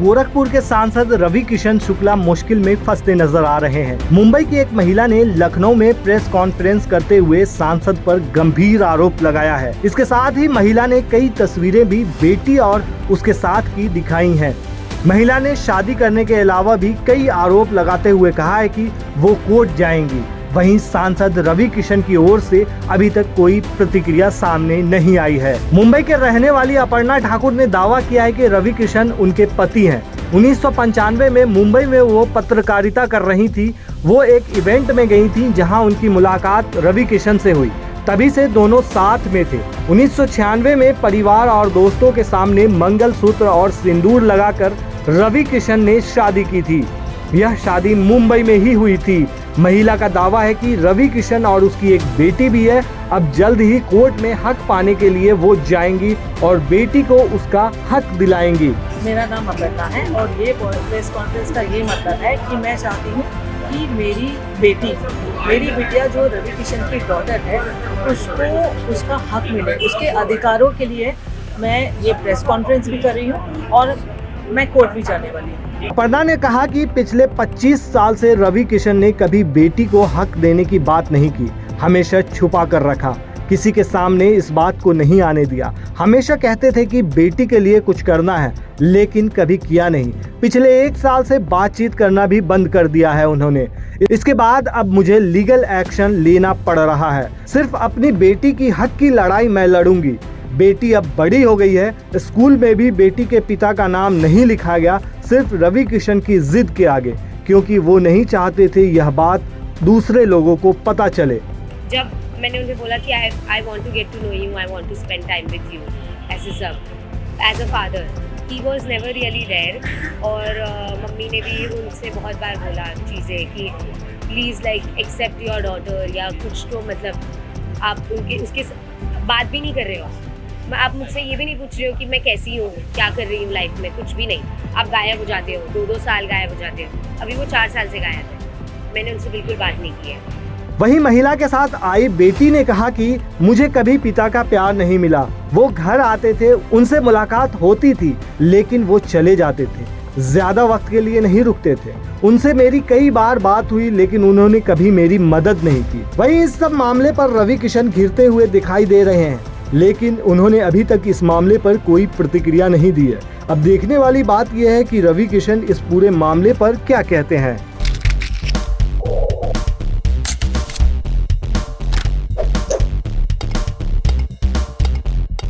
गोरखपुर के सांसद रवि किशन शुक्ला मुश्किल में फंसते नजर आ रहे हैं। मुंबई की एक महिला ने लखनऊ में प्रेस कॉन्फ्रेंस करते हुए सांसद पर गंभीर आरोप लगाया है। इसके साथ ही महिला ने कई तस्वीरें भी बेटी और उसके साथ की दिखाई हैं। महिला ने शादी करने के अलावा भी कई आरोप लगाते हुए कहा है कि वो कोर्ट जाएंगी। वहीं सांसद रवि किशन की ओर से अभी तक कोई प्रतिक्रिया सामने नहीं आई है। मुंबई के रहने वाली अपर्णा ठाकुर ने दावा किया है कि रवि किशन उनके पति हैं। 1995 में मुंबई में वो पत्रकारिता कर रही थी। वो एक इवेंट में गई थी जहां उनकी मुलाकात रवि किशन से हुई। तभी से दोनों साथ में थे। 1996 में परिवार और दोस्तों के सामने मंगलसूत्र और सिंदूर लगाकर रवि किशन ने शादी की थी। यह शादी मुंबई में ही हुई थी। महिला का दावा है कि रवि किशन और उसकी एक बेटी भी है। अब जल्द ही कोर्ट में हक पाने के लिए वो जाएंगी और बेटी को उसका हक दिलाएंगी। मेरा नाम अपर्णा है और ये प्रेस कॉन्फ्रेंस का ये मतलब है कि मैं चाहती हूँ कि मेरी बिटिया जो रवि किशन की डॉटर है उसको उसका हक मिले। उसके अधिकारों के लिए मैं ये प्रेस कॉन्फ्रेंस भी कर रही हूँ और मैं कोर्ट भी जाने वाली हूँ। अपर्णा ने कहा कि पिछले 25 साल से रवि किशन ने कभी बेटी को हक देने की बात नहीं की। हमेशा छुपा कर रखा, किसी के सामने इस बात को नहीं आने दिया। हमेशा कहते थे कि बेटी के लिए कुछ करना है, लेकिन कभी किया नहीं। पिछले 1 साल से बातचीत करना भी बंद कर दिया है उन्होंने। इसके बाद अब मुझे लीगल एक्शन लेना पड़ रहा है। सिर्फ अपनी बेटी की हक की लड़ाई मैं लड़ूंगी। बेटी अब बड़ी हो गई है। स्कूल में भी बेटी के पिता का नाम नहीं लिखा गया, सिर्फ रवि किशन की जिद के आगे, क्योंकि वो नहीं चाहते थे यह बात दूसरे लोगों को पता चले। जब मैंने उन्हें बोला कि I want to get to know you, I want to spend time with you as a father, he was never really there. और मम्मी ने भी उनसे बहुत बार बोला चीज़ें कि please like accept your daughter, या कुछ तो मतलब आप उसके बात भी नहीं कर रहे हो। आप मुझसे ये भी नहीं पूछ रहे हो कि मैं कैसी हूँ, क्या कर रही हूँ लाइफ में, कुछ भी नहीं। आप गायब हो जाते हो, 2-2 साल गायब हो जाते हो। अभी वो 4 साल से गायब है। मैंने उनसे बिल्कुल बात नहीं की है। वहीं महिला के साथ आई बेटी ने कहा कि मुझे कभी पिता का प्यार नहीं मिला। वो घर आते थे, उनसे मुलाकात होती थी, लेकिन वो चले जाते थे। ज्यादा वक्त के लिए नहीं रुकते थे। उनसे मेरी कई बार बात हुई, लेकिन उन्होंने कभी मेरी मदद नहीं की। वहीं इस सब मामले पर रवि किशन घिरते हुए दिखाई दे रहे हैं, लेकिन उन्होंने अभी तक इस मामले पर कोई प्रतिक्रिया नहीं दी है। अब देखने वाली बात यह है कि रवि किशन इस पूरे मामले पर क्या कहते हैं।